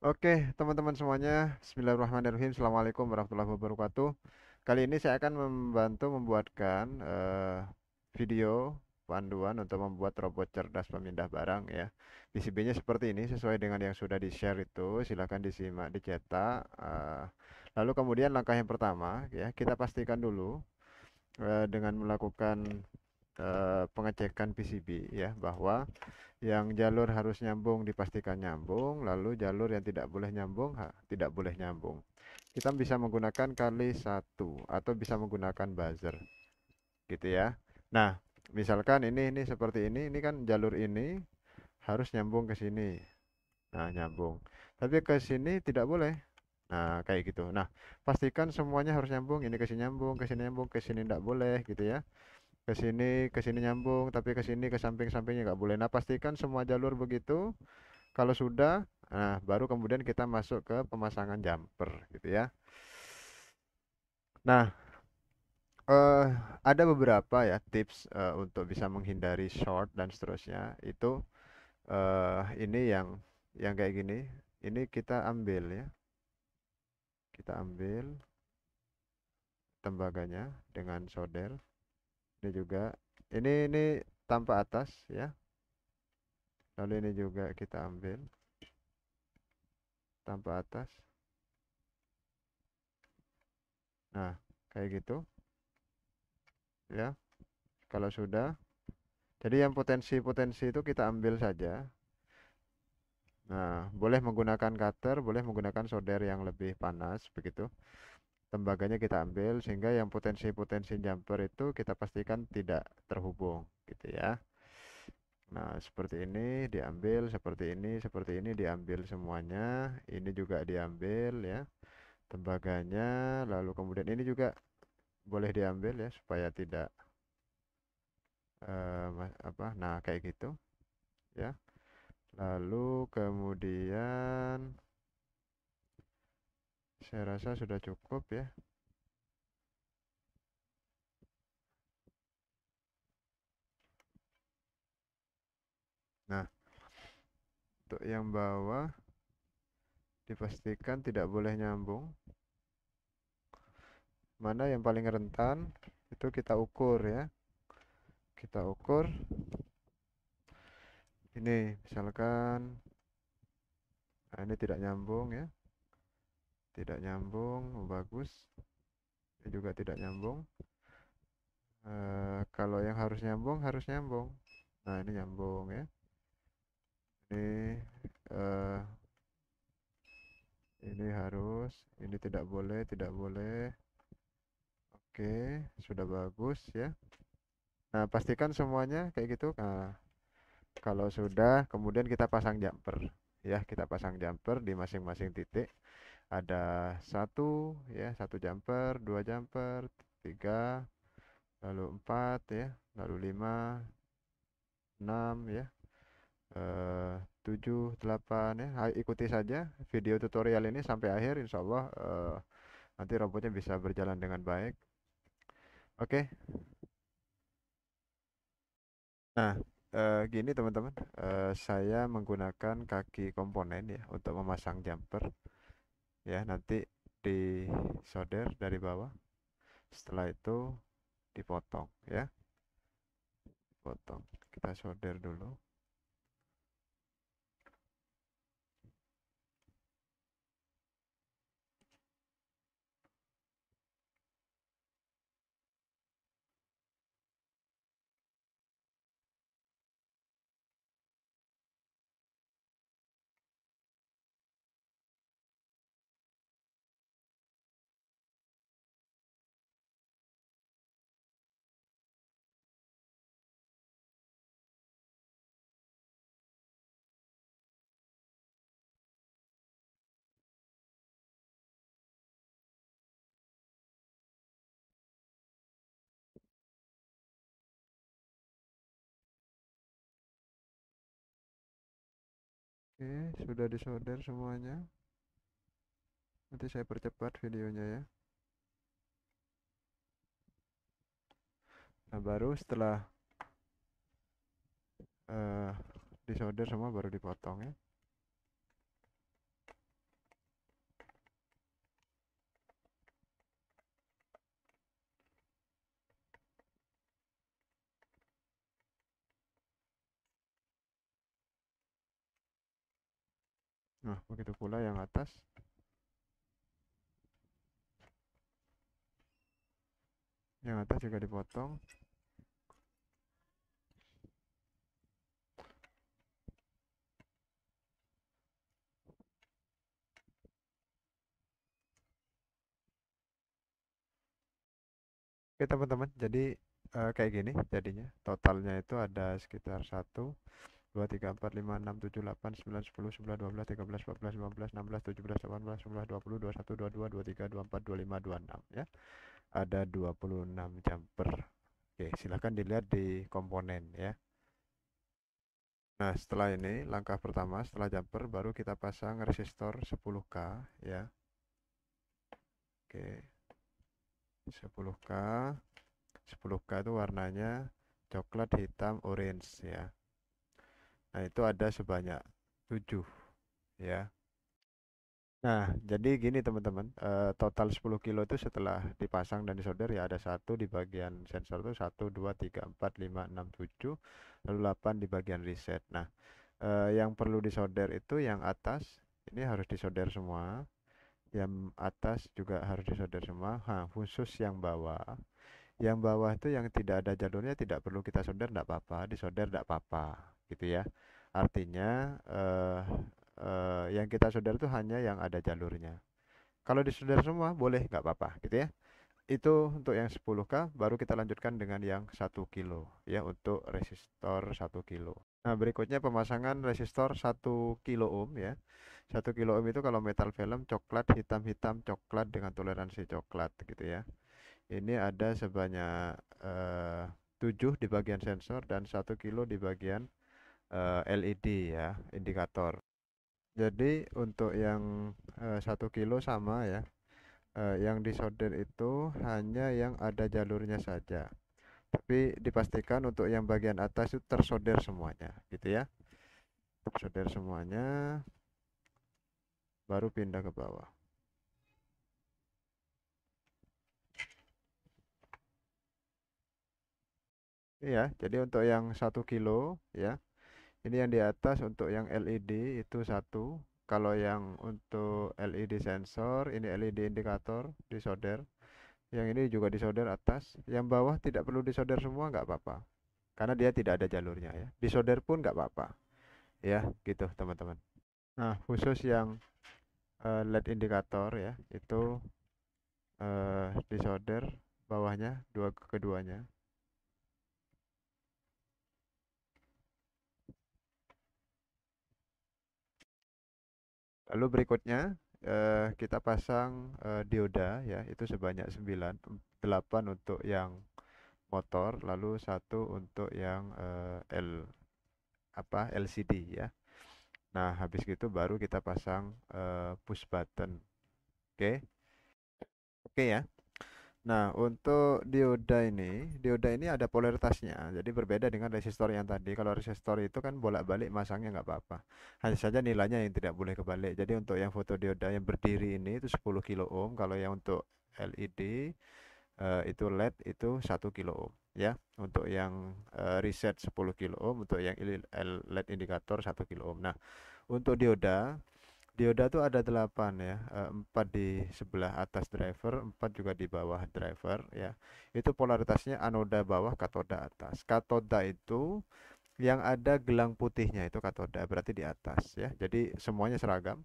Oke, teman-teman semuanya, Bismillahirrahmanirrahim. Assalamualaikum warahmatullahi wabarakatuh. Kali ini saya akan membantu membuatkan video panduan untuk membuat robot cerdas pemindah barang ya. PCB-nya seperti ini, sesuai dengan yang sudah di-share itu. Silakan disimak, dicetak. Lalu kemudian langkah yang pertama ya, kita pastikan dulu dengan melakukan pengecekan PCB ya, bahwa yang jalur harus nyambung dipastikan nyambung, lalu jalur yang tidak boleh nyambung tidak boleh nyambung. Kita bisa menggunakan kali satu atau bisa menggunakan buzzer, gitu ya. Nah, misalkan ini seperti ini kan jalur ini harus nyambung ke sini. Nah, nyambung. Tapi ke sini tidak boleh. Nah, kayak gitu. Nah, pastikan semuanya harus nyambung. Ini ke sini nyambung, ke sini nyambung, ke sini tidak boleh, gitu ya. Ke sini nyambung, tapi ke sini ke samping-sampingnya nggak boleh. Nah, pastikan semua jalur begitu. Kalau sudah, nah baru kemudian kita masuk ke pemasangan jumper gitu ya. Nah, eh, ada beberapa ya tips untuk bisa menghindari short dan seterusnya. Itu ini yang kayak gini. Ini kita ambil ya. Kita ambil tembaganya dengan solder. Ini juga ini tanpa atas ya. Lalu ini juga kita ambil tanpa atas. Nah, kayak gitu ya. Kalau sudah, jadi yang potensi-potensi itu kita ambil saja. Nah, boleh menggunakan cutter, boleh menggunakan solder yang lebih panas begitu. Tembaganya kita ambil sehingga yang potensi-potensi jumper itu kita pastikan tidak terhubung gitu ya. Nah, seperti ini diambil, seperti ini diambil semuanya. Ini juga diambil ya tembaganya, lalu kemudian ini juga boleh diambil ya supaya tidak Nah, kayak gitu ya. Lalu kemudian saya rasa sudah cukup ya. Nah, untuk yang bawah dipastikan tidak boleh nyambung. Mana yang paling rentan itu kita ukur ya. Kita ukur ini misalkan, nah ini tidak nyambung ya. Tidak nyambung, oh, bagus. Ini juga tidak nyambung. Kalau yang harus nyambung harus nyambung. Nah, ini nyambung ya. Ini eh, ini harus, ini tidak boleh, tidak boleh. Oke, sudah bagus ya. Nah, pastikan semuanya kayak gitu. Nah, kalau sudah, kemudian kita pasang jumper. Ya, kita pasang jumper di masing-masing titik. Ada satu, ya, satu jumper, dua jumper, tiga, lalu empat, ya, lalu lima, enam, ya, tujuh, delapan, ya. Ikuti saja video tutorial ini sampai akhir. Insya Allah nanti robotnya bisa berjalan dengan baik. Oke. Nah, gini teman-teman, saya menggunakan kaki komponen ya untuk memasang jumper ya, nanti disolder dari bawah, setelah itu dipotong ya, potong. Kita solder dulu. Oke, sudah disolder semuanya. Nanti saya percepat videonya ya. Nah, baru setelah eh, disolder semua baru dipotong ya. Nah, begitu pula yang atas. Yang atas juga dipotong. Oke teman-teman, jadi kayak gini jadinya. Totalnya itu ada sekitar 1, 2, 3, 4, 5, 6, 7, 8, 9, 10, 11, 12, 13, 14, 15, 16, 17, 18, 19, 20, 21, 22, 23, 24, 25, 26 ya. Ada 26 jumper. Oke, silahkan dilihat di komponen ya. Nah, setelah ini langkah pertama setelah jumper baru kita pasang resistor 10K ya. Oke, 10K. 10K itu warnanya coklat, hitam, orange ya. Nah, itu ada sebanyak 7 ya. Nah, jadi gini teman-teman, total 10 kilo itu setelah dipasang dan disolder ya ada satu di bagian sensor itu 1, 2, 3, 4, 5, 6, 7, lalu 8 di bagian reset. Nah, yang perlu disolder itu yang atas ini harus disolder semua, yang atas juga harus disolder semua. Nah, khusus yang bawah. Yang bawah itu yang tidak ada jalurnya tidak perlu kita solder, tidak apa-apa, disolder tidak apa-apa, gitu ya. Artinya yang kita solder itu hanya yang ada jalurnya. Kalau disolder semua boleh, nggak apa-apa, gitu ya. Itu untuk yang 10K, baru kita lanjutkan dengan yang 1 kilo, ya untuk resistor 1 kilo. Nah, berikutnya pemasangan resistor 1 kilo ohm ya. 1 kilo ohm itu kalau metal film coklat, hitam-hitam, coklat dengan toleransi coklat gitu ya. Ini ada sebanyak 7 di bagian sensor dan 1 kilo di bagian LED ya, indikator. Jadi untuk yang 1 kilo sama ya, yang disolder itu hanya yang ada jalurnya saja. Tapi dipastikan untuk yang bagian atas itu tersolder semuanya, gitu ya. Tersolder semuanya, baru pindah ke bawah. Iya, jadi untuk yang 1 kilo ya, ini yang di atas untuk yang LED itu satu. Kalau yang untuk LED sensor, ini LED indikator disolder. Yang ini juga disolder atas. Yang bawah tidak perlu disolder semua, nggak apa-apa. Karena dia tidak ada jalurnya ya. Disolder pun nggak apa-apa. Ya, gitu teman-teman. Nah, khusus yang LED indikator ya, itu disolder bawahnya keduanya. Lalu berikutnya kita pasang dioda ya, itu sebanyak 9, 8 untuk yang motor, lalu satu untuk yang LCD ya. Nah, habis gitu baru kita pasang push button. Oke. Oke ya. Nah, untuk dioda ini ada polaritasnya. Jadi berbeda dengan resistor yang tadi. Kalau resistor itu kan bolak-balik masangnya nggak apa-apa. Hanya saja nilainya yang tidak boleh kebalik. Jadi untuk yang fotodioda yang berdiri ini itu 10 kilo ohm. Kalau yang untuk LED itu LED itu 1 kilo ohm. Ya, untuk yang reset 10 kilo ohm, untuk yang LED indikator 1 kilo ohm. Nah, untuk dioda tuh ada 8 ya, 4 di sebelah atas driver, 4 juga di bawah driver ya. Itu polaritasnya anoda bawah, katoda atas. Katoda itu yang ada gelang putihnya itu katoda, berarti di atas ya. Jadi semuanya seragam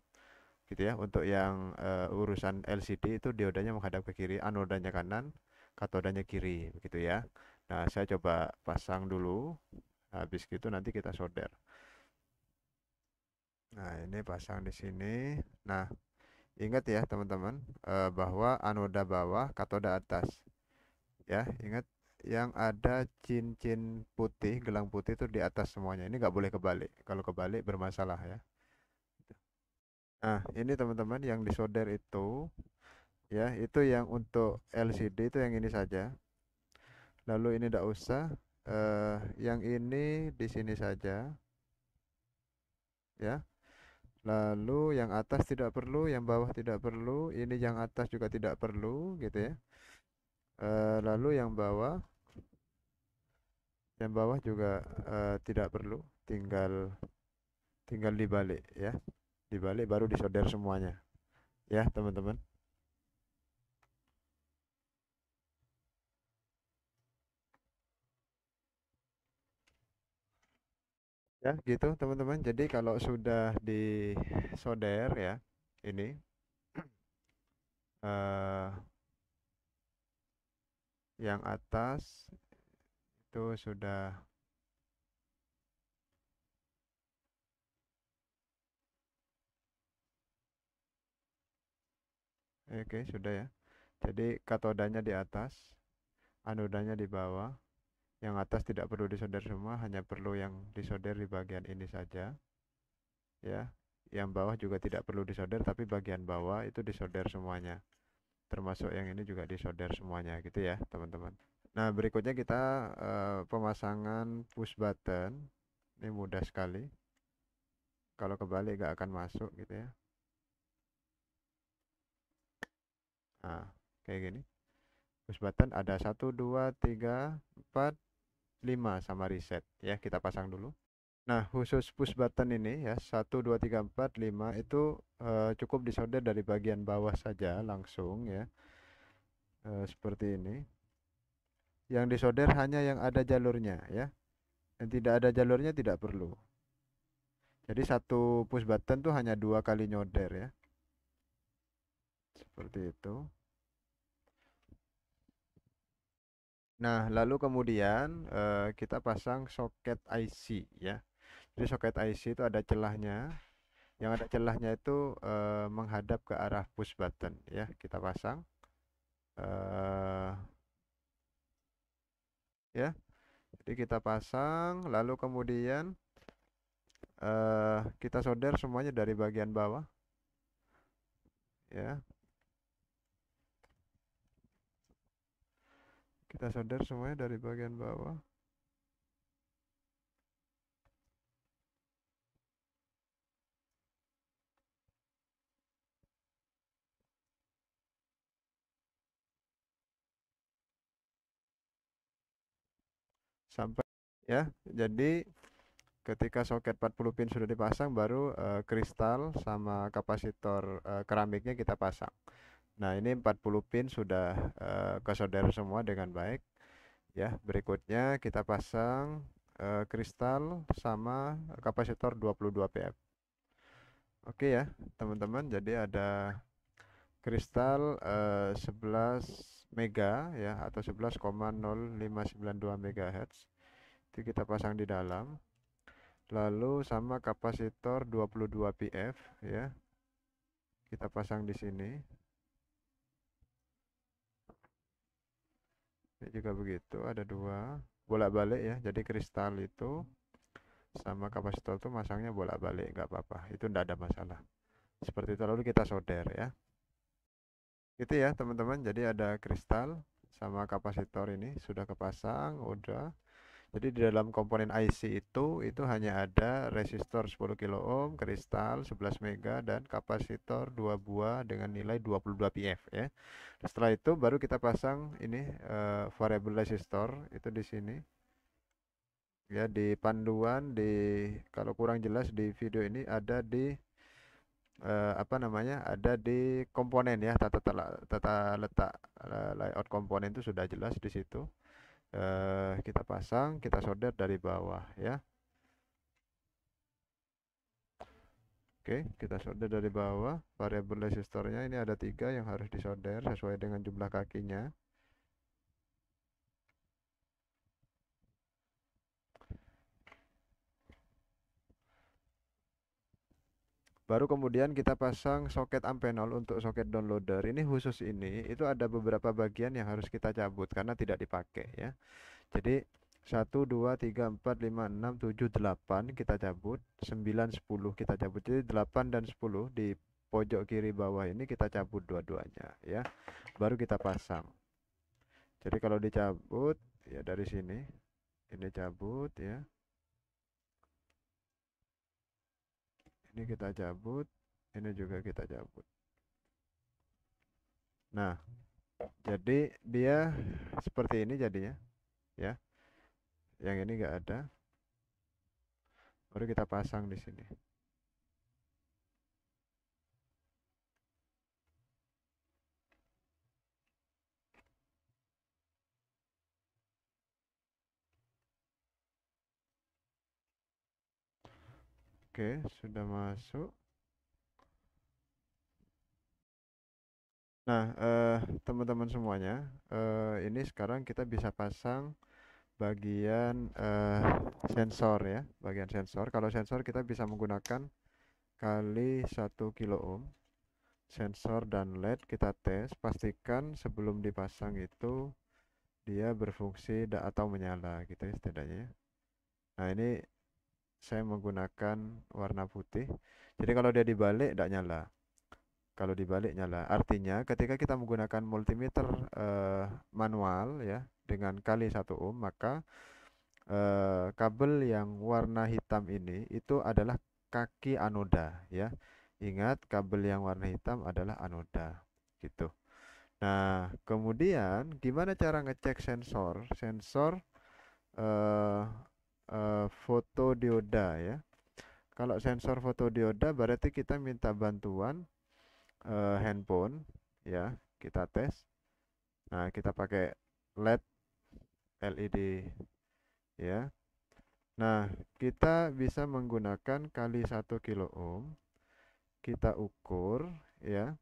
gitu ya. Untuk yang urusan LCD itu diodanya menghadap ke kiri, anodanya kanan, katodanya kiri begitu ya. Nah, saya coba pasang dulu. Habis gitu nanti kita solder. Nah, ini pasang di sini. Nah, ingat ya teman-teman, bahwa anoda bawah, katoda atas. Ya, ingat yang ada cincin putih, gelang putih itu di atas semuanya. Ini nggak boleh kebalik. Kalau kebalik bermasalah ya. Nah, ini teman-teman yang disolder itu, ya, itu yang untuk LCD itu yang ini saja. Lalu ini tidak usah. Yang ini di sini saja, ya. Lalu yang atas tidak perlu, yang bawah tidak perlu, ini yang atas juga tidak perlu, gitu ya. Lalu yang bawah juga tidak perlu, tinggal tinggal dibalik ya, dibalik baru disolder semuanya ya teman-teman. Ya gitu teman-teman, jadi kalau sudah disolder ya ini eh, yang atas itu sudah oke, sudah ya. Jadi katodanya di atas, anodanya di bawah. Yang atas tidak perlu disolder semua, hanya perlu yang disolder di bagian ini saja ya. Yang bawah juga tidak perlu disolder, tapi bagian bawah itu disolder semuanya. Termasuk yang ini juga disolder semuanya gitu ya teman-teman. Nah berikutnya kita pemasangan push button. Ini mudah sekali. Kalau kebalik gak akan masuk gitu ya. Nah kayak gini. Push button ada 1, 2, 3, 4, 5 sama reset ya. Kita pasang dulu. Nah khusus push button ini ya 1, 2, 3, 4, 5 itu cukup disolder dari bagian bawah saja langsung ya. Seperti ini. Yang disolder hanya yang ada jalurnya ya. Yang tidak ada jalurnya tidak perlu. Jadi satu push button tuh hanya 2 kali nyolder ya. Seperti itu. Nah, lalu kemudian kita pasang soket IC ya. Jadi soket IC itu ada celahnya. Yang ada celahnya itu menghadap ke arah push button ya. Kita pasang eh ya. Jadi kita pasang lalu kemudian kita solder semuanya dari bagian bawah ya. Kita solder semuanya dari bagian bawah. Sampai ya. Jadi ketika soket 40 pin sudah dipasang baru kristal sama kapasitor keramiknya kita pasang. Nah, ini 40 pin sudah kesolder semua dengan baik ya. Berikutnya kita pasang kristal sama kapasitor 22 pf. Oke ya, teman-teman. Jadi ada kristal 11 mega ya atau 11,0592 MHz. Itu kita pasang di dalam. Lalu sama kapasitor 22 pf ya. Kita pasang di sini. Ini juga begitu, ada 2 bolak-balik ya. Jadi kristal itu sama kapasitor itu masangnya bolak-balik, nggak apa-apa. Itu nggak ada masalah. Seperti itu lalu kita solder ya. Gitu ya teman-teman. Jadi ada kristal sama kapasitor ini sudah kepasang, udah. Jadi di dalam komponen IC itu hanya ada resistor 10 kilo ohm, kristal 11 mega dan kapasitor 2 buah dengan nilai 22 pf ya. Setelah itu baru kita pasang ini variable resistor itu di sini. Ya di panduan di kalau kurang jelas di video ini ada di apa namanya? Ada di komponen ya tata letak layout komponen itu sudah jelas di situ. Kita pasang, kita solder dari bawah ya. Oke, kita solder dari bawah. Variabel resistornya ini ada 3 yang harus disolder sesuai dengan jumlah kakinya. Baru kemudian kita pasang soket ampenol untuk soket downloader. Ini khusus ini, itu ada beberapa bagian yang harus kita cabut karena tidak dipakai ya. Jadi 1, 2, 3, 4, 5, 6, 7, 8 kita cabut, 9, 10 kita cabut. Jadi 8 dan 10 di pojok kiri bawah ini kita cabut dua-duanya ya. Baru kita pasang. Jadi kalau dicabut ya dari sini, ini cabut ya. Ini kita cabut, ini juga kita cabut. Nah, jadi dia seperti ini jadinya ya. Yang ini enggak ada. Baru kita pasang di sini. Oke, sudah masuk. Nah, teman-teman semuanya, ini sekarang kita bisa pasang bagian sensor ya, bagian sensor. Kalau sensor kita bisa menggunakan kali 1 kilo ohm. Sensor dan LED kita tes, pastikan sebelum dipasang itu dia berfungsi atau menyala gitu ya setidaknya. Nah, ini saya menggunakan warna putih. Jadi kalau dia dibalik tidak nyala. Kalau dibalik nyala. Artinya ketika kita menggunakan multimeter manual ya dengan kali 1 ohm, maka kabel yang warna hitam ini itu adalah kaki anoda ya. Ingat, kabel yang warna hitam adalah anoda gitu. Nah, kemudian gimana cara ngecek sensor? Sensor eh, fotodioda ya. Kalau sensor fotodioda berarti kita minta bantuan handphone ya, kita tes. Nah, kita pakai LED LED ya. Nah, kita bisa menggunakan kali 1 kilo ohm, kita ukur ya.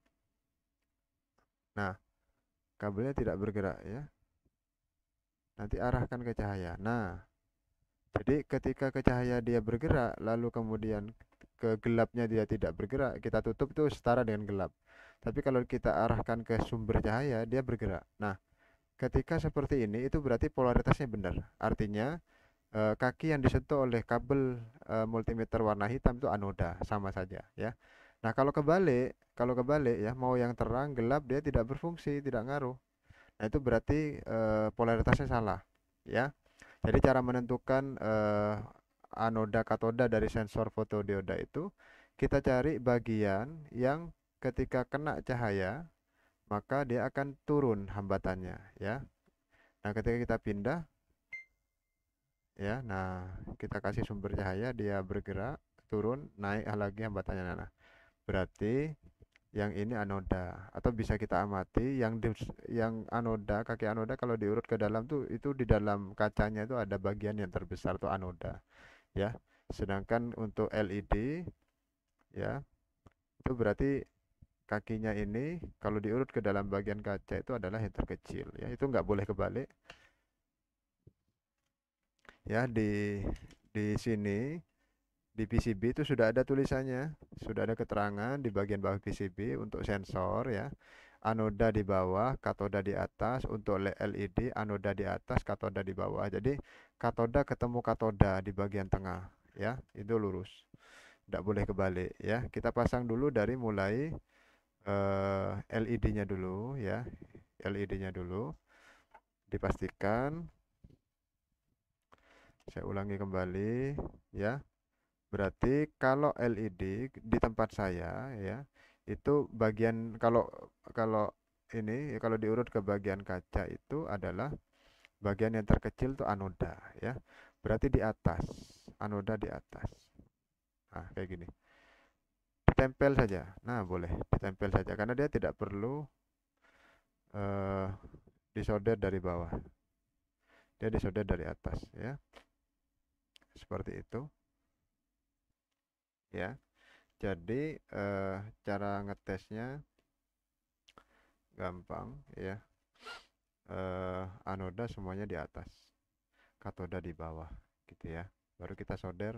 Nah, kabelnya tidak bergerak ya. Nanti arahkan ke cahaya. Nah, jadi ketika ke cahaya dia bergerak, lalu kemudian ke gelapnya dia tidak bergerak, kita tutup itu setara dengan gelap. Tapi kalau kita arahkan ke sumber cahaya, dia bergerak. Nah, ketika seperti ini, itu berarti polaritasnya benar. Artinya, kaki yang disentuh oleh kabel multimeter warna hitam itu anoda, sama saja ya. Nah, kalau kebalik ya, mau yang terang, gelap, dia tidak berfungsi, tidak ngaruh. Nah, itu berarti polaritasnya salah ya. Jadi cara menentukan anoda katoda dari sensor fotodioda itu kita cari bagian yang ketika kena cahaya maka dia akan turun hambatannya ya. Nah, ketika kita pindah ya, nah kita kasih sumber cahaya dia bergerak turun naik lagi hambatannya. Nah, berarti yang ini anoda atau bisa kita amati yang anoda kaki anoda kalau diurut ke dalam tuh itu di dalam kacanya itu ada bagian yang terbesar tuh anoda ya. Sedangkan untuk LED ya itu berarti kakinya ini kalau diurut ke dalam bagian kaca itu adalah yang terkecil ya. Itu nggak boleh kebalik ya. Di sini di PCB itu sudah ada tulisannya, sudah ada keterangan di bagian bawah PCB untuk sensor ya. Anoda di bawah, katoda di atas. Untuk LED, anoda di atas, katoda di bawah. Jadi katoda ketemu katoda di bagian tengah ya, itu lurus. Tidak boleh kebalik ya. Kita pasang dulu dari mulai LED-nya dulu ya. LED-nya dulu dipastikan. Saya ulangi kembali ya. Berarti kalau LED di tempat saya ya, itu bagian kalau kalau ini kalau diurut ke bagian kaca itu adalah bagian yang terkecil tuh anoda ya. Berarti di atas, anoda di atas. Nah, kayak gini. Ditempel saja. Nah, boleh ditempel saja karena dia tidak perlu eh, disolder dari bawah. Dia disolder dari atas ya. Seperti itu ya. Jadi cara ngetesnya gampang ya. Anoda semuanya di atas, katoda di bawah gitu ya. Baru kita solder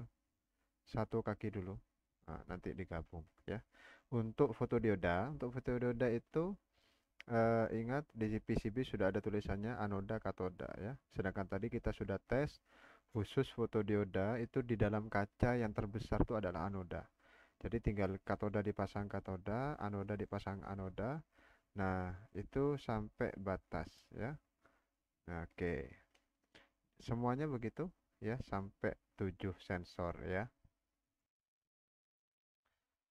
satu kaki dulu. Nah, nanti digabung ya. Untuk fotodioda itu ingat di PCB sudah ada tulisannya anoda katoda ya. Sedangkan tadi kita sudah tes khusus fotodioda itu di dalam kaca yang terbesar itu adalah anoda. Jadi tinggal katoda dipasang katoda, anoda dipasang anoda. Nah, itu sampai batas ya. Nah, oke. Semuanya begitu ya sampai 7 sensor ya.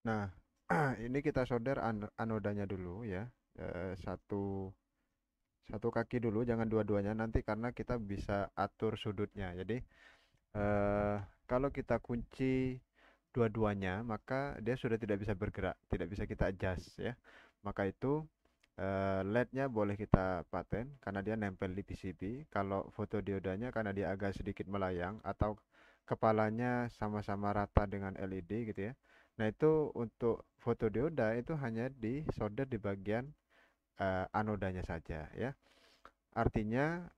Nah, ini kita solder anodanya dulu ya. Satu satu kaki dulu, jangan dua-duanya nanti karena kita bisa atur sudutnya. Jadi kalau kita kunci dua-duanya, maka dia sudah tidak bisa bergerak, tidak bisa kita adjust ya. Maka itu LED-nya boleh kita paten karena dia nempel di PCB. Kalau fotodiodanya karena dia agak sedikit melayang atau kepalanya sama-sama rata dengan LED gitu ya. Nah, itu untuk fotodioda itu hanya disolder di bagian anodanya saja ya. Artinya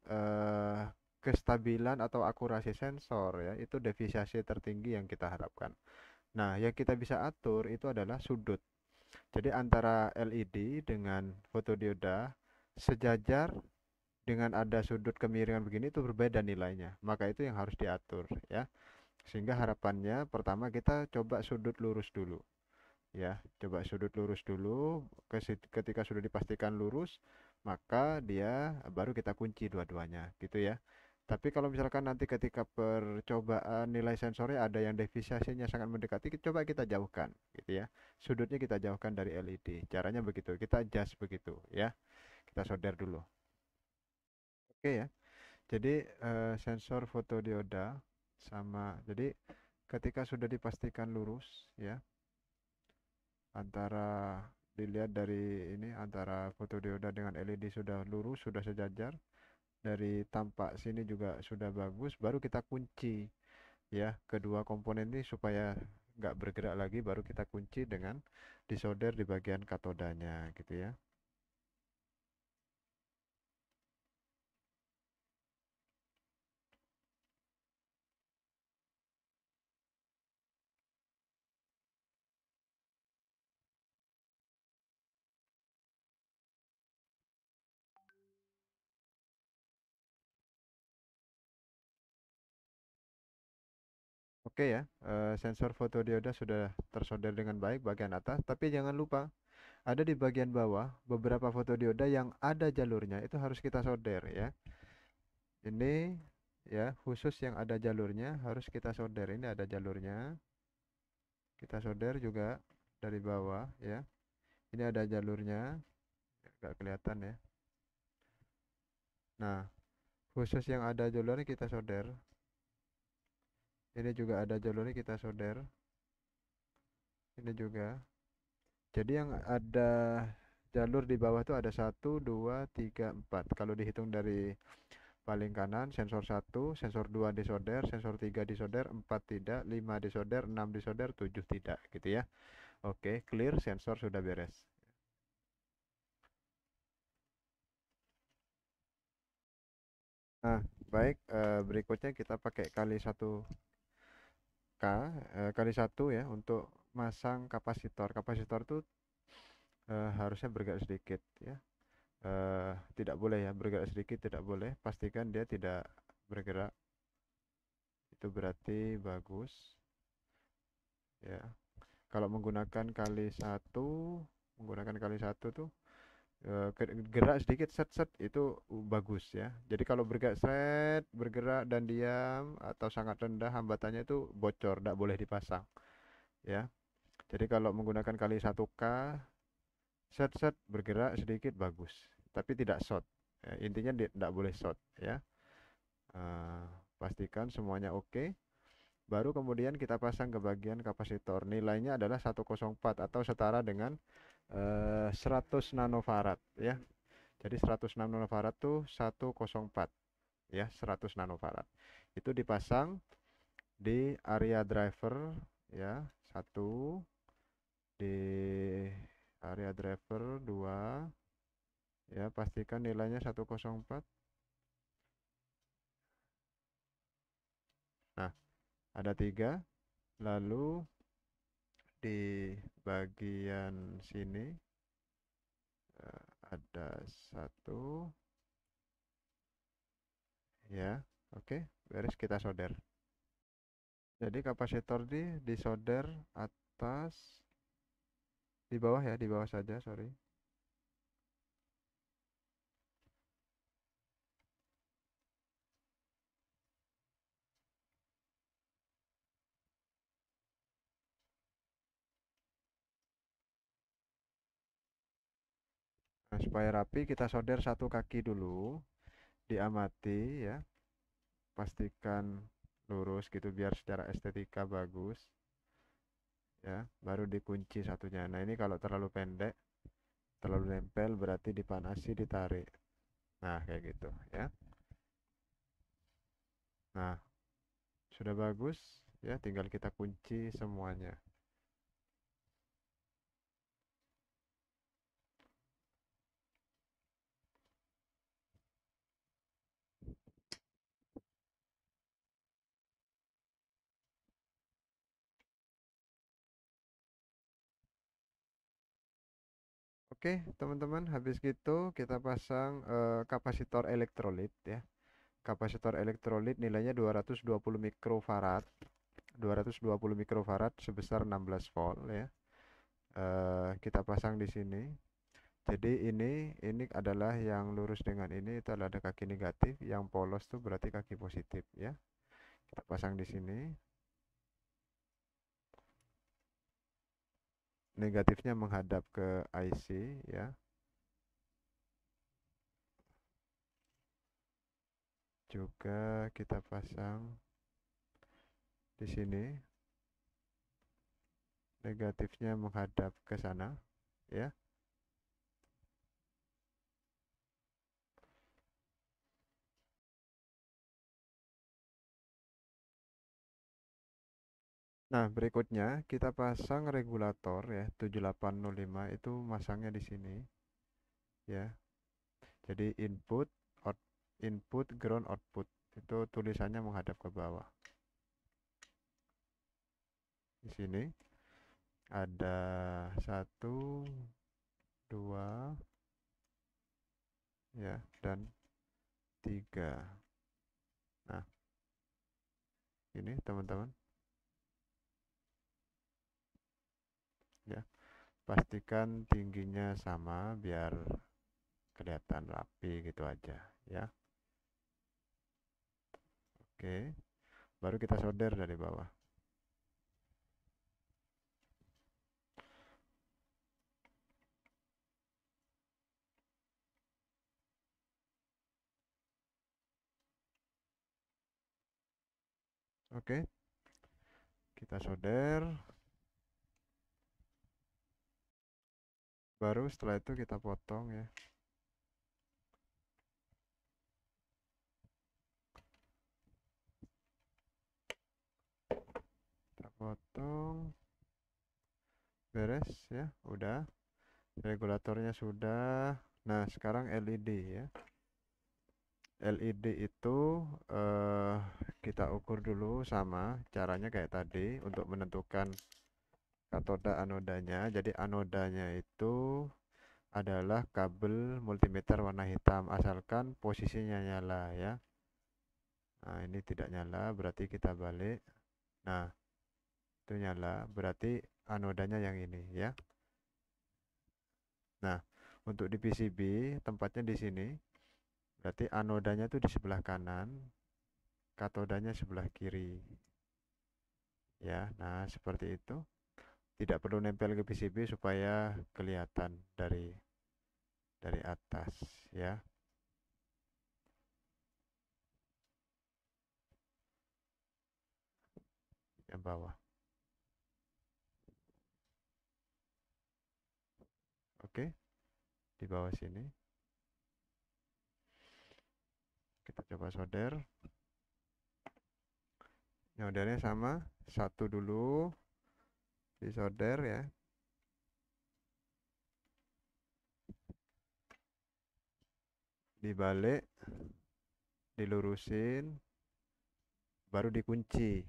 kestabilan atau akurasi sensor ya itu defisiensi tertinggi yang kita harapkan. Nah, yang kita bisa atur itu adalah sudut. Jadi antara LED dengan fotodioda sejajar dengan ada sudut kemiringan begini itu berbeda nilainya. Maka itu yang harus diatur ya. Sehingga harapannya pertama kita coba sudut lurus dulu ya. Coba sudut lurus dulu. Ketika sudah dipastikan lurus, maka dia baru kita kunci dua-duanya gitu ya. Tapi kalau misalkan nanti ketika percobaan nilai sensornya ada yang defisiensinya sangat mendekati, coba kita jauhkan gitu ya. Sudutnya kita jauhkan dari LED. Caranya begitu. Kita adjust begitu ya. Kita solder dulu. Oke ya. Jadi sensor fotodioda sama. Jadi ketika sudah dipastikan lurus ya, antara dilihat dari ini antara fotodioda dengan LED sudah lurus, sudah sejajar. Dari tampak sini juga sudah bagus, baru kita kunci ya kedua komponen ini supaya nggak bergerak lagi, baru kita kunci dengan disolder di bagian katodanya gitu ya. Oke ya, sensor fotodioda sudah tersolder dengan baik bagian atas, tapi jangan lupa ada di bagian bawah beberapa fotodioda yang ada jalurnya itu harus kita solder ya. Ini ya khusus yang ada jalurnya harus kita solder. Ini ada jalurnya, kita solder juga dari bawah ya. Ini ada jalurnya, nggak kelihatan ya. Nah, khusus yang ada jalurnya kita solder. Ini juga ada jalurnya kita solder. Ini juga. Jadi yang ada jalur di bawah itu ada satu, 2, 3, 4. Kalau dihitung dari paling kanan, sensor satu, sensor 2 disolder, sensor 3 disolder, 4 tidak, 5 disolder, 6 disolder, 7 tidak gitu ya. Oke, clear, sensor sudah beres. Nah, baik, berikutnya kita pakai kali 1K, kali 1 ya untuk masang kapasitor. Kapasitor itu harusnya bergerak sedikit ya. Tidak boleh ya bergerak sedikit, tidak boleh, pastikan dia tidak bergerak, itu berarti bagus ya. Kalau menggunakan kali satu tuh gerak sedikit set set itu bagus ya. Jadi kalau bergerak set bergerak dan diam atau sangat rendah hambatannya itu bocor, tidak boleh dipasang ya. Jadi kalau menggunakan kali 1K set set bergerak sedikit bagus, tapi tidak short. Intinya tidak boleh short ya. Eh, Pastikan semuanya oke. Baru kemudian kita pasang ke bagian kapasitor. Nilainya adalah 104 atau setara dengan 100 nanofarad ya. Jadi 100 nanofarad tuh 104 ya, 100 nanofarad. Itu dipasang di area driver ya, satu di area driver 2 ya, pastikan nilainya 104. Nah, ada 3. Lalu di bagian sini ada 1 ya. Oke, beres kita solder. Jadi kapasitor disolder atas, di bawah ya, di bawah saja, sorry. Nah, supaya rapi kita solder satu kaki dulu, diamati ya, pastikan lurus gitu biar secara estetika bagus ya, baru dikunci satunya. Nah, ini kalau terlalu pendek, terlalu nempel berarti dipanasi, ditarik. Nah, kayak gitu ya. Nah, Sudah bagus ya, tinggal kita kunci semuanya. Oke, teman-teman, habis gitu kita pasang kapasitor elektrolit ya. Kapasitor elektrolit nilainya 220 mikrofarad. 220 mikrofarad sebesar 16 volt ya. Kita pasang di sini. Jadi ini adalah yang lurus dengan ini itu adalah kaki negatif, yang polos tuh berarti kaki positif ya. Kita pasang di sini. Negatifnya menghadap ke IC ya. Juga kita pasang di sini. Negatifnya menghadap ke sana ya. Nah, berikutnya kita pasang regulator ya 7805 itu masangnya di sini ya. Jadi input ground output itu tulisannya menghadap ke bawah. Di sini ada 1, 2 ya dan 3. Nah, ini teman-teman ya. Pastikan tingginya sama biar kelihatan rapi gitu aja ya. Oke, baru kita solder dari bawah. Oke, kita solder. Baru setelah itu kita potong ya. Kita potong. Beres ya, udah. Regulatornya sudah. Nah, sekarang LED ya. LED itu eh, kita ukur dulu sama caranya kayak tadi untuk menentukan katoda anodanya. Jadi anodanya itu adalah kabel multimeter warna hitam asalkan posisinya nyala ya. Nah, ini tidak nyala berarti kita balik. Nah, itu nyala berarti anodanya yang ini ya. Nah, untuk di PCB tempatnya di sini. Berarti anodanya tuh di sebelah kanan, katodanya sebelah kiri. Ya, nah seperti itu. Tidak perlu nempel ke PCB supaya kelihatan dari atas ya, yang bawah. Oke, di bawah sini. Kita coba solder. Soldernya sama, satu dulu disolder ya. Dibalik, dilurusin, baru dikunci.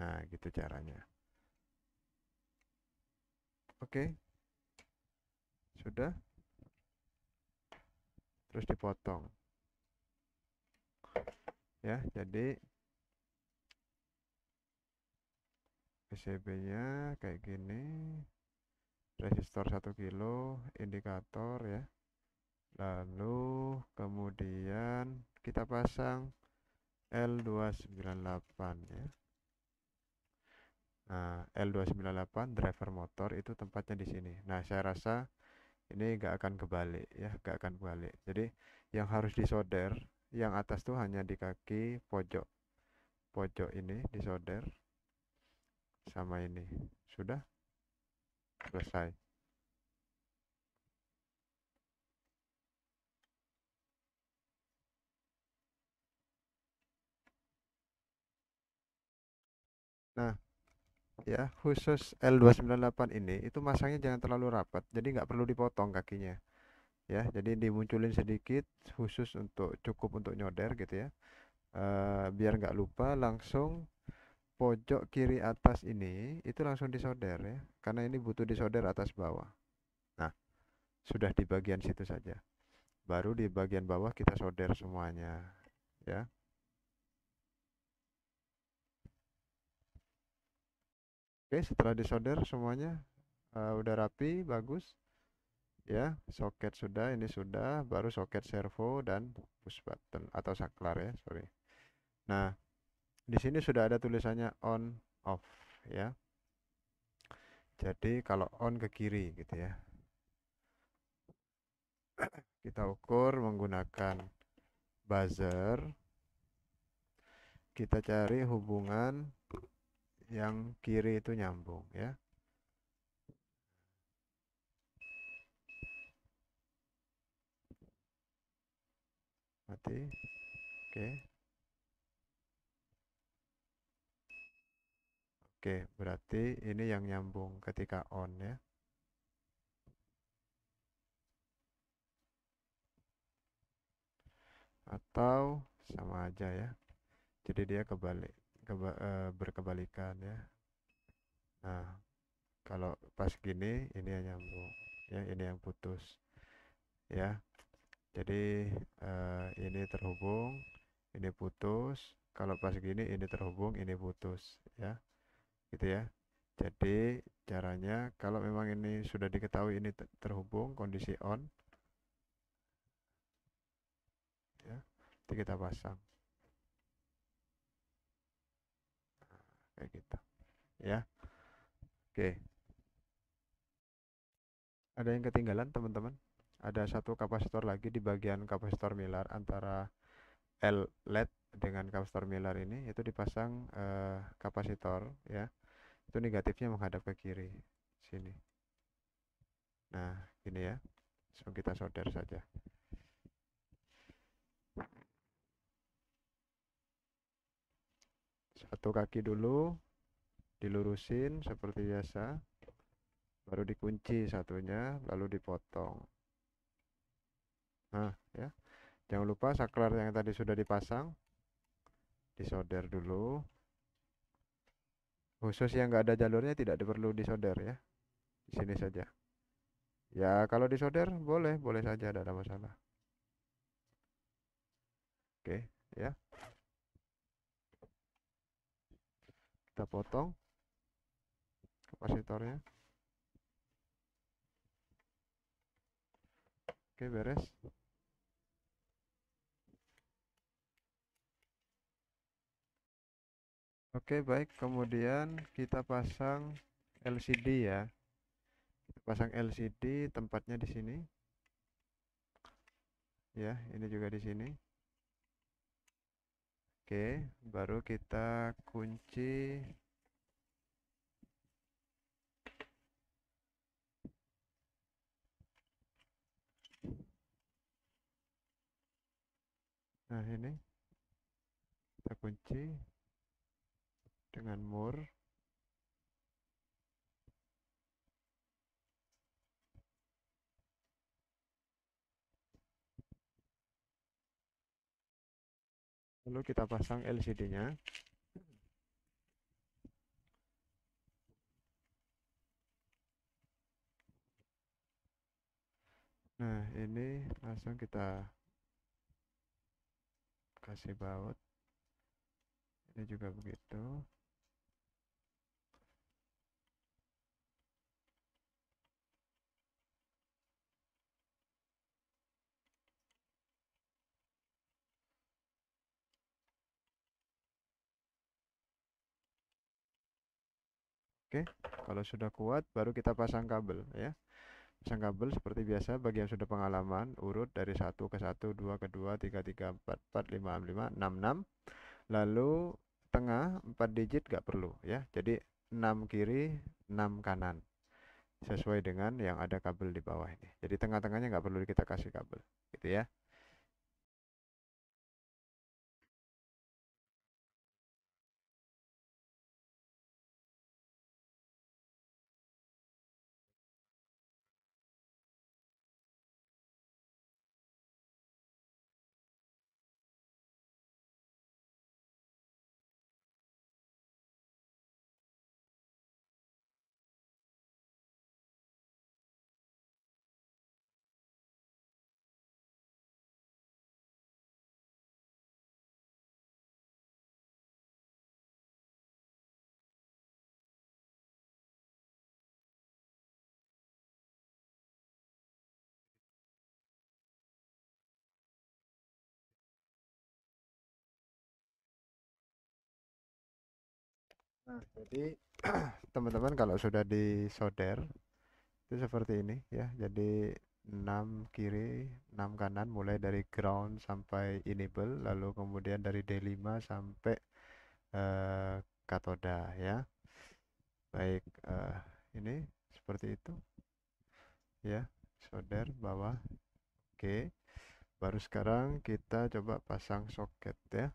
Nah, gitu caranya. Oke, sudah. Terus dipotong. Ya, jadi PCB-nya kayak gini. Resistor 1 kilo, indikator ya. Lalu kemudian kita pasang L298 ya. Nah, L298 driver motor itu tempatnya di sini. Nah, saya rasa ini nggak akan kebalik ya, nggak akan kebalik. Jadi yang harus disolder, yang atas tuh hanya di kaki pojok, pojok ini disolder sama ini. Sudah selesai. Nah, ya khusus L298 ini itu masangnya jangan terlalu rapat, jadi nggak perlu dipotong kakinya. Ya, jadi dimunculin sedikit khusus untuk cukup untuk nyoder gitu ya. Biar nggak lupa langsung pojok kiri atas ini itu langsung disolder ya, karena ini butuh disolder atas bawah. Nah, sudah di bagian situ saja. Baru di bagian bawah kita solder semuanya ya. Oke, setelah disolder semuanya udah rapi, bagus ya. Soket sudah, ini sudah, baru soket servo dan push button atau saklar ya, sorry. Nah, di sini sudah ada tulisannya on off ya. Jadi kalau on ke kiri gitu ya. Kita ukur menggunakan buzzer. Kita cari hubungan yang kiri itu nyambung ya. Mati. Oke. Oke, berarti ini yang nyambung ketika on ya. Atau sama aja ya. Jadi dia kebalik, berkebalikan ya. Nah, kalau pas gini ini yang nyambung ya, ini yang putus ya. Jadi ini terhubung, ini putus. Kalau pas gini ini terhubung, ini putus ya. Gitu ya. Jadi caranya kalau memang ini sudah diketahui ini terhubung kondisi on ya, nanti kita pasang kayak gitu ya. Oke, ada yang ketinggalan teman-teman? Ada satu kapasitor lagi di bagian kapasitor Miller antara L LED dengan kapasitor Miller ini itu dipasang kapasitor ya. Itu negatifnya menghadap ke kiri sini. Nah, gini ya. Langsung kita solder saja. Satu kaki dulu dilurusin seperti biasa, baru dikunci satunya, lalu dipotong. Nah, ya. Jangan lupa saklar yang tadi sudah dipasang, disolder dulu. Khusus yang nggak ada jalurnya tidak perlu disolder ya. Di sini saja. Ya, kalau disolder boleh, boleh saja, tidak ada masalah. Oke, ya. Kita potong kapasitornya. Oke, beres. Oke, baik. Kemudian kita pasang LCD ya. Kita pasang LCD, tempatnya di sini. Ya, ini juga di sini. Oke, baru kita kunci. Nah, ini kita kunci dengan mur. Lalu kita pasang LCD-nya. Nah, ini langsung kita kasih baut. Ini juga begitu. Oke, kalau sudah kuat baru kita pasang kabel ya. Pasang kabel seperti biasa bagi yang sudah pengalaman, urut dari satu ke satu, 2 ke 2, 3 3 4 4 5 5 6 6. Lalu tengah 4 digit gak perlu ya. Jadi 6 kiri, 6 kanan. Sesuai dengan yang ada kabel di bawah ini. Jadi tengah-tengahnya nggak perlu kita kasih kabel, gitu ya. Nah, jadi teman-teman kalau sudah disolder itu seperti ini ya. Jadi 6 kiri, 6 kanan mulai dari ground sampai enable, lalu kemudian dari D5 sampai eh, katoda ya. Baik, ini seperti itu ya. Solder bawah. Oke. Baru sekarang kita coba pasang soket ya.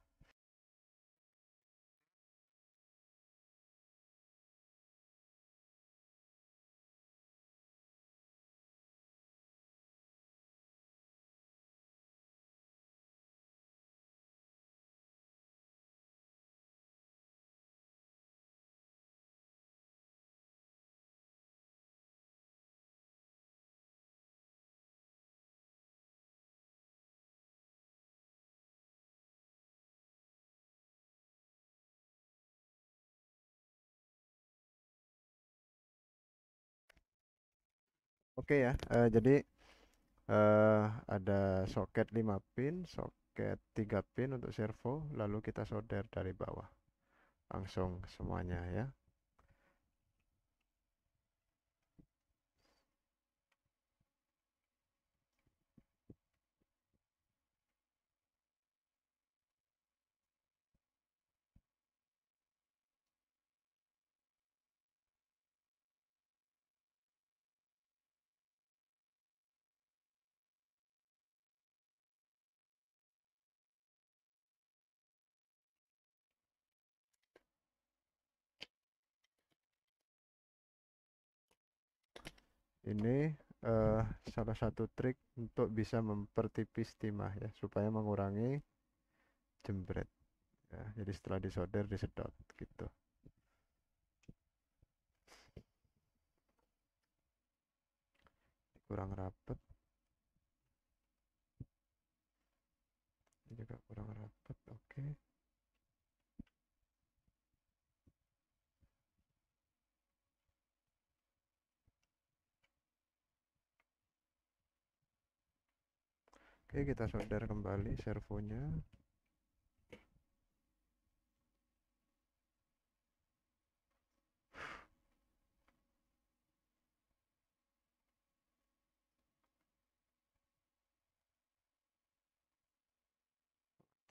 Oke ya. Jadi eh, ada soket 5 pin, soket 3 pin untuk servo, lalu kita solder dari bawah. Langsung semuanya ya. Ini eh, salah satu trik untuk bisa mempertipis timah ya, supaya mengurangi jembret ya. Jadi setelah disolder disedot gitu. Kurang rapet, ini juga kurang rapet. Oke. Oke, kita solder kembali servonya.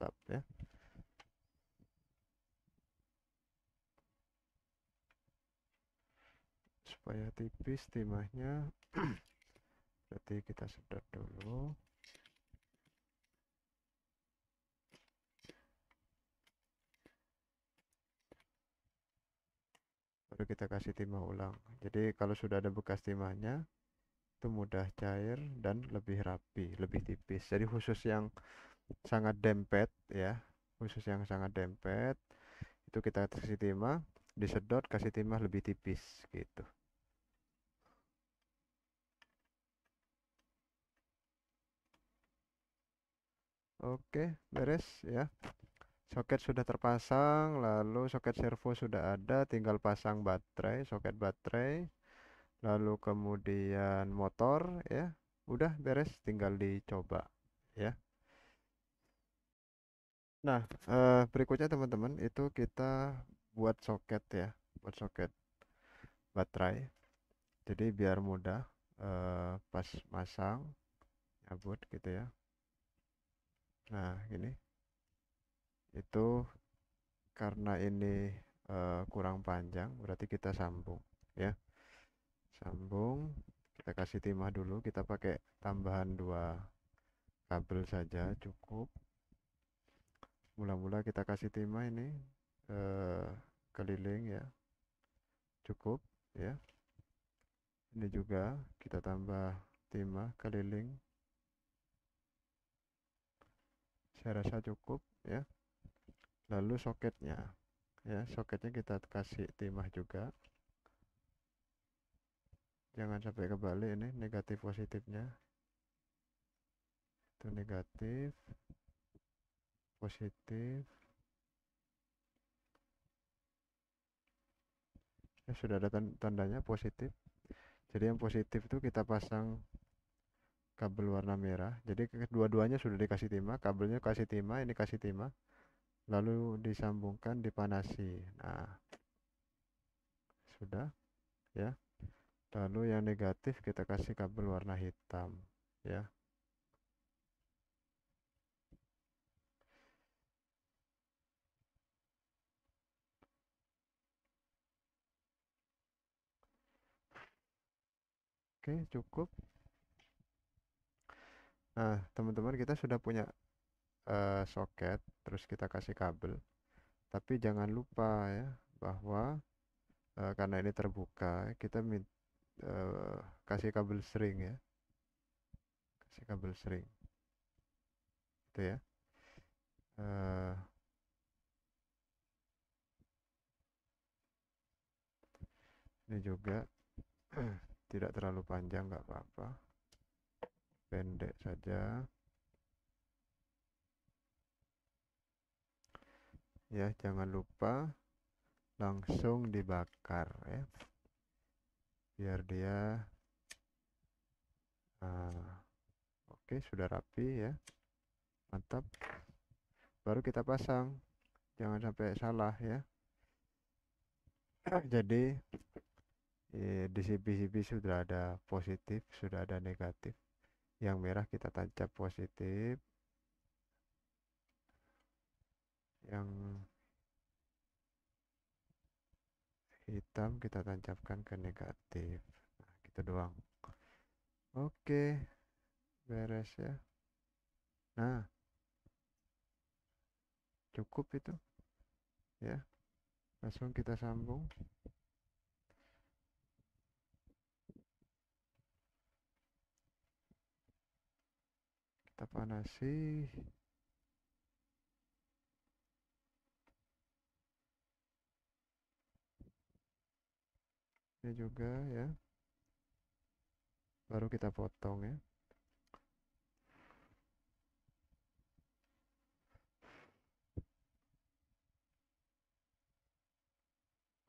Tap ya. Supaya tipis timahnya, berarti kita sedot dulu. Baru kita kasih timah ulang. Jadi kalau sudah ada bekas timahnya, itu mudah cair dan lebih rapi, lebih tipis. Jadi khusus yang sangat dempet ya, khusus yang sangat dempet itu kita kasih timah, disedot kasih timah lebih tipis gitu. Oke, beres ya. Soket sudah terpasang, lalu soket servo sudah ada, tinggal pasang baterai, soket baterai, lalu kemudian motor ya. Udah beres, tinggal dicoba ya. Nah, berikutnya teman-teman itu kita buat soket ya, buat soket baterai. Jadi biar mudah pas masang, nyabut gitu ya. Nah, ini itu karena ini kurang panjang, berarti kita sambung ya. Sambung, kita kasih timah dulu, kita pakai tambahan dua kabel saja cukup. Mula-mula kita kasih timah ini eh, keliling ya, cukup ya. Ini juga kita tambah timah keliling, saya rasa cukup ya. Lalu soketnya ya, soketnya kita kasih timah juga. Jangan sampai kebalik, ini negatif positifnya. Itu negatif, positif. Ya, sudah ada tandanya positif. Jadi yang positif itu kita pasang kabel warna merah. Jadi kedua-duanya sudah dikasih timah, kabelnya kasih timah, ini kasih timah. Lalu disambungkan, dipanasi. Nah, sudah ya. Lalu yang negatif kita kasih kabel warna hitam ya. Oke, cukup. Nah, teman-teman, kita sudah punya soket, terus kita kasih kabel. Tapi jangan lupa ya bahwa karena ini terbuka, kita kasih kabel string ya, kasih kabel string, itu ya. Eh, ini juga tidak terlalu panjang, nggak apa-apa, pendek saja. Ya, jangan lupa langsung dibakar ya, biar dia oke, sudah rapi ya, mantap. Baru kita pasang, jangan sampai salah ya. Jadi di sisi sudah ada positif, sudah ada negatif. Yang merah kita tancap positif, yang hitam kita tancapkan ke negatif. Nah, gitu doang. Oke, beres ya. Nah, cukup itu ya. Langsung kita sambung. Kita panasi. Ini juga ya. Baru kita potong ya.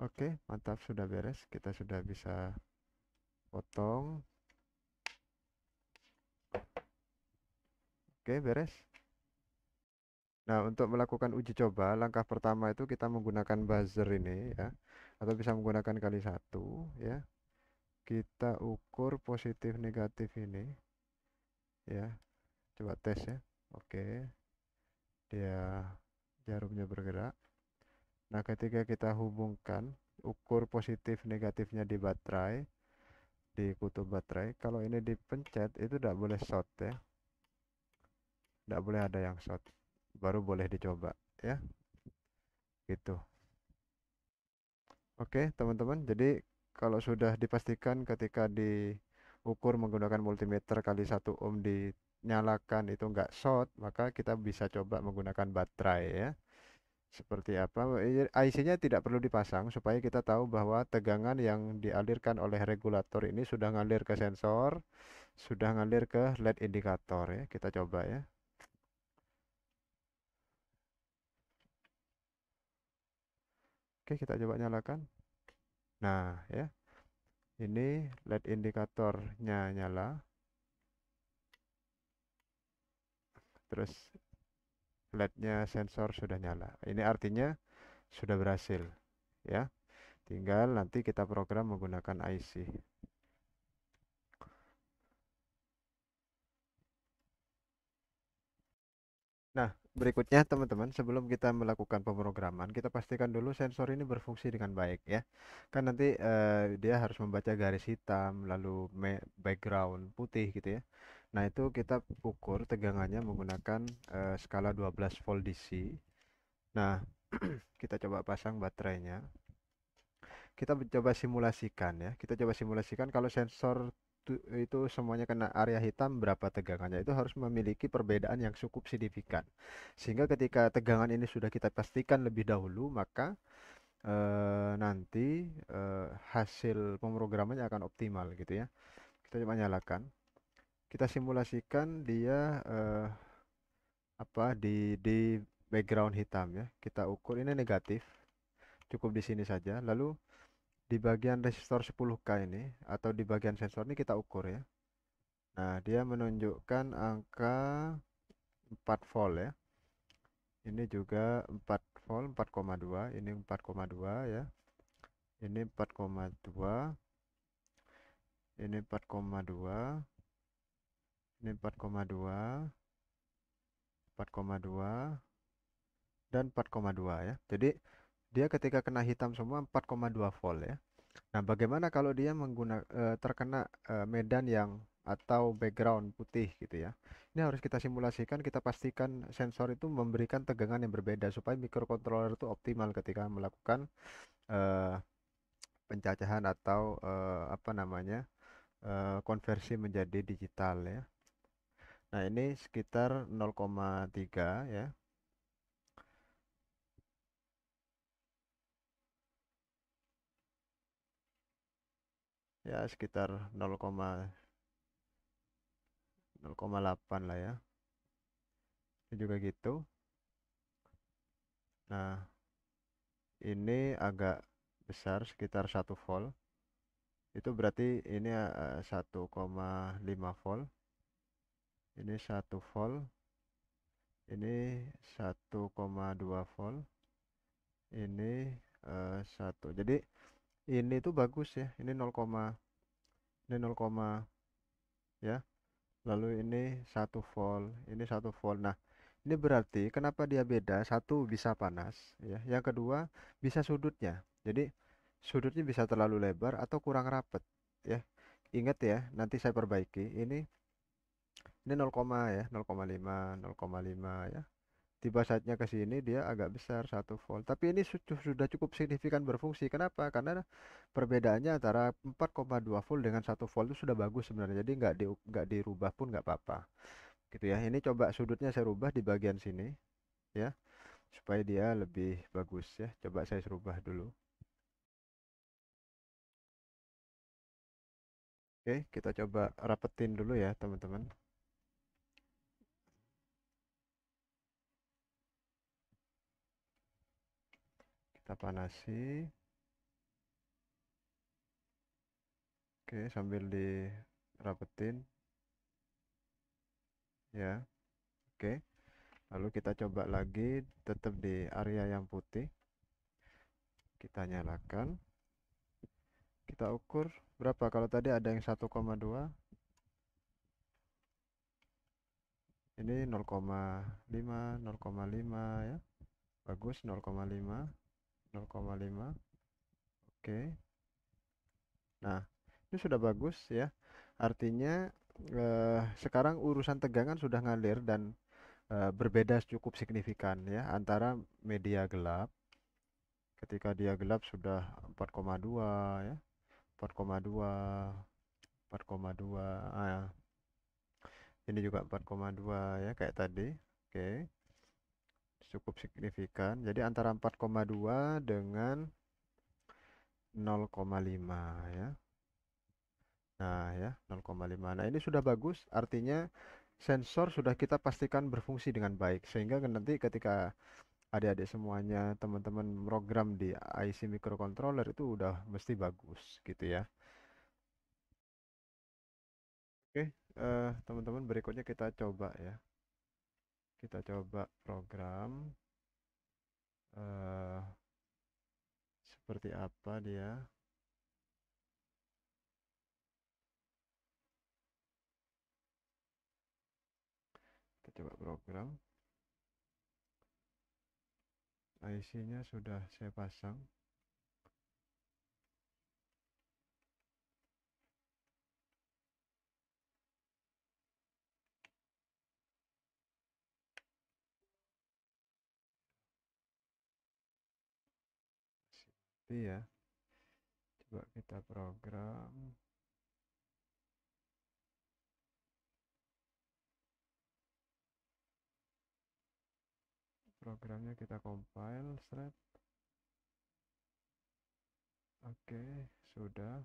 Oke, mantap, sudah beres. Kita sudah bisa potong. Oke, beres. Nah, untuk melakukan uji coba, langkah pertama itu kita menggunakan buzzer ini ya, atau bisa menggunakan kali satu ya. Kita ukur positif negatif ini ya. Coba tes ya. Oke, dia jarumnya bergerak. Nah, ketika kita hubungkan, ukur positif negatifnya di baterai, di kutub baterai. Kalau ini dipencet, itu tidak boleh short ya. Tidak boleh ada yang short. Baru boleh dicoba ya. Gitu. Oke, teman-teman. Jadi kalau sudah dipastikan ketika diukur menggunakan multimeter kali 1 ohm dinyalakan itu enggak short, maka kita bisa coba menggunakan baterai ya. Seperti apa? IC-nya tidak perlu dipasang supaya kita tahu bahwa tegangan yang dialirkan oleh regulator ini sudah ngalir ke sensor, sudah ngalir ke LED indikator ya. Kita coba ya. Oke, kita coba nyalakan. Nah, ya. Ini LED indikatornya nyala. Terus LED-nya sensor sudah nyala. Ini artinya sudah berhasil, ya. Tinggal nanti kita program menggunakan IC. Nah, berikutnya teman-teman, sebelum kita melakukan pemrograman, kita pastikan dulu sensor ini berfungsi dengan baik ya. Kan nanti dia harus membaca garis hitam, lalu background putih gitu ya. Nah, itu kita ukur tegangannya menggunakan skala 12 volt DC. Nah, kita coba pasang baterainya. Kita coba simulasikan ya. Kita coba simulasikan kalau sensor itu semuanya kena area hitam, berapa tegangannya. Itu harus memiliki perbedaan yang cukup signifikan. Sehingga ketika tegangan ini sudah kita pastikan lebih dahulu, maka nanti hasil pemrogramannya akan optimal gitu ya. Kita coba nyalakan. Kita simulasikan dia di background hitam ya. Kita ukur ini negatif. Cukup di sini saja. Lalu di bagian resistor 10K ini atau di bagian sensor ini kita ukur ya. Nah, dia menunjukkan angka 4 volt ya. Ini juga 4 volt, 4,2, ini 4,2 ya. ini 4,2, ini 4,2, ini 4,2, 4,2, dan 4,2 ya. Jadi dia ketika kena hitam semua 4,2 volt ya. Nah, bagaimana kalau dia terkena medan yang atau background putih gitu ya. Ini harus kita simulasikan, kita pastikan sensor itu memberikan tegangan yang berbeda supaya microcontroller itu optimal ketika melakukan eh, pencacahan atau apa namanya? Konversi menjadi digital ya. Nah, ini sekitar 0,3 ya. Ya, sekitar 0,8 lah ya. Ini juga gitu. Nah, ini agak besar sekitar 1 volt. Itu berarti ini 1,5 volt. Ini 1 volt. Ini 1,2 volt. Ini 1. Jadi ini tuh bagus ya. Ini 0, ini 0, ya. Lalu ini 1 volt, ini 1 volt. Nah, ini berarti kenapa dia beda? Satu bisa panas, ya. Yang kedua bisa sudutnya. Jadi sudutnya bisa terlalu lebar atau kurang rapat, ya. Ingat ya, nanti saya perbaiki. Ini 0, ya, 0,5, 0,5 ya. Tiba saatnya ke sini dia agak besar 1 volt. Tapi ini sudah cukup signifikan berfungsi. Kenapa? Karena perbedaannya antara 4,2 volt dengan 1 volt itu sudah bagus sebenarnya. Jadi nggak dirubah pun nggak apa-apa. Gitu ya. Ini coba sudutnya saya rubah di bagian sini ya, supaya dia lebih bagus ya. Coba saya rubah dulu. Oke, kita coba rapetin dulu ya, teman-teman. Kita panasi. Oke, sambil dirapetin ya. Oke. Lalu kita coba lagi tetap di area yang putih. Kita nyalakan. Kita ukur berapa? Kalau tadi ada yang 1,2, ini 0,5, 0,5 ya. Bagus 0,5, 0,5. Oke. Nah, ini sudah bagus ya. Artinya sekarang urusan tegangan sudah ngalir dan berbeda cukup signifikan ya antara media gelap. Ketika dia gelap sudah 4,2 ya. 4,2, 4,2. Ah, ini juga 4,2 ya kayak tadi. Oke, cukup signifikan. Jadi antara 4,2 dengan 0,5 ya. Nah, ya, 0,5. Nah, ini sudah bagus, artinya sensor sudah kita pastikan berfungsi dengan baik. Sehingga nanti ketika adik-adik semuanya, teman-teman program di IC microcontroller itu udah mesti bagus gitu ya. Oke, teman-teman berikutnya kita coba ya. Kita coba program eh, seperti apa dia. Kita coba program. IC-nya sudah saya pasang. Iya, coba kita program. Programnya kita compile, thread. Oke, sudah.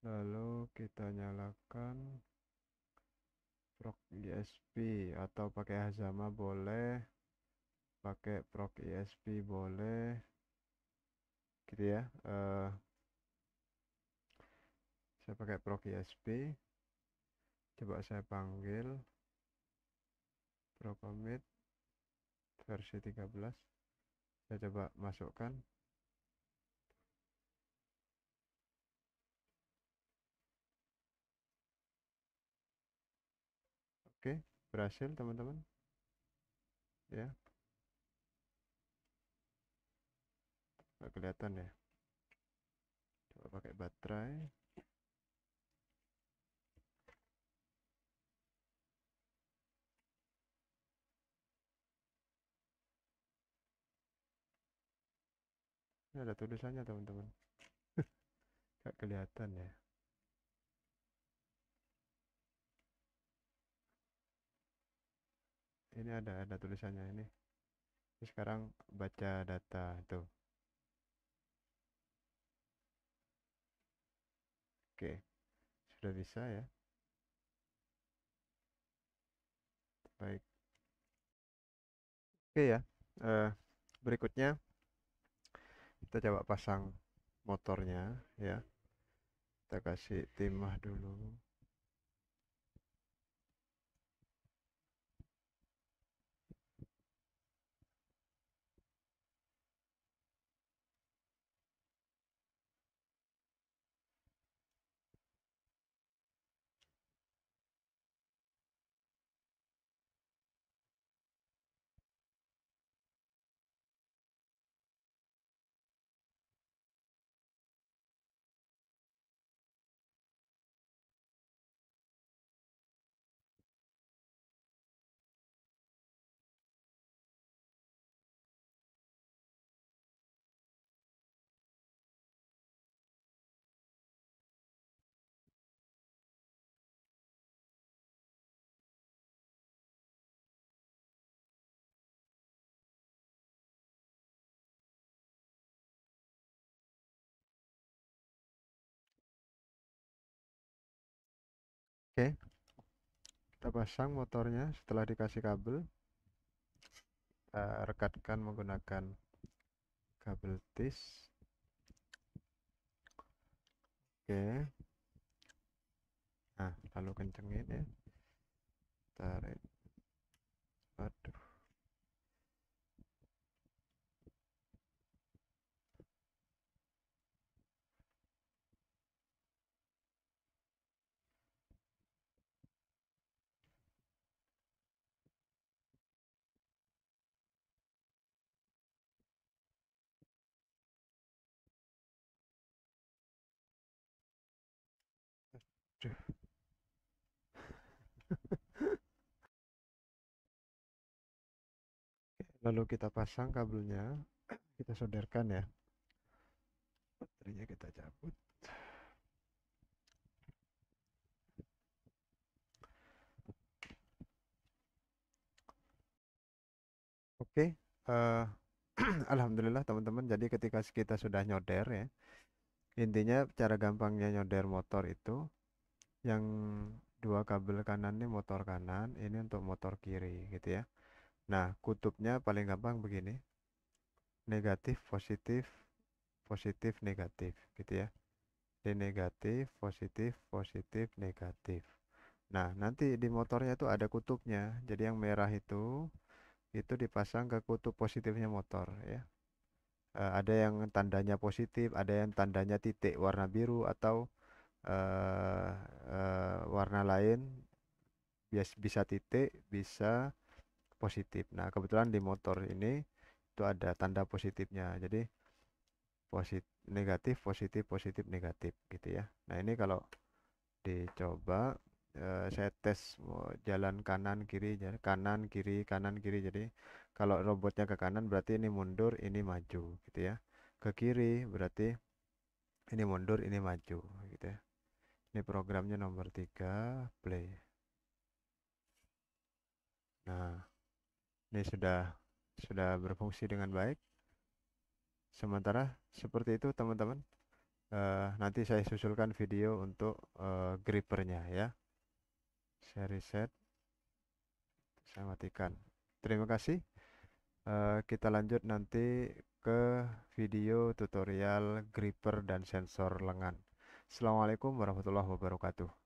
Lalu kita nyalakan proc ISP atau pakai Hazama boleh, pakai proc ISP boleh, gitu ya. Saya pakai proc ISP. Coba saya panggil procommit versi 13. Saya coba masukkan. Oke, berhasil teman-teman. Ya, nggak kelihatan ya. Coba pakai baterai. Ini ada tulisannya teman-teman. Nggak kelihatan ya. Ini ada tulisannya ini. Ini sekarang baca data tuh. Oke, sudah bisa ya. Baik. Oke ya. Eh, berikutnya kita coba pasang motornya ya. Kita kasih timah dulu. Oke, kita pasang motornya setelah dikasih kabel. Kita rekatkan menggunakan kabel tis. Oke. Nah, lalu kencengin ya. Tarik. Aduh. Aduh. Lalu kita pasang kabelnya. Kita solderkan ya. Baterainya kita cabut. Oke. eh, Alhamdulillah teman-teman. Jadi ketika kita sudah nyoder ya. Intinya cara gampangnya nyoder motor itu. Yang dua kabel kanan ini motor kanan. Ini untuk motor kiri gitu ya. Nah, kutubnya paling gampang begini. Negatif, positif, positif, negatif gitu ya. Di negatif, positif, positif, negatif. Nah, nanti di motornya itu ada kutubnya. Jadi yang merah itu dipasang ke kutub positifnya motor ya. Ada yang tandanya positif, ada yang tandanya titik warna biru atau eh, warna lain. Bisa titik, bisa positif. Nah, kebetulan di motor ini itu ada tanda positifnya. Jadi negatif, positif, positif, negatif gitu ya. Nah, ini kalau dicoba saya tes jalan kanan kiri kanan kiri kanan kiri, jadi kalau robotnya ke kanan berarti ini mundur ini maju gitu ya, ke kiri berarti ini mundur ini maju gitu ya. Ini programnya nomor 3, play. Nah, ini sudah berfungsi dengan baik. Sementara seperti itu teman-teman. Nanti saya susulkan video untuk grippernya ya. Saya reset, saya matikan. Terima kasih. Kita lanjut nanti ke video tutorial gripper dan sensor lengan. Assalamualaikum warahmatullahi wabarakatuh.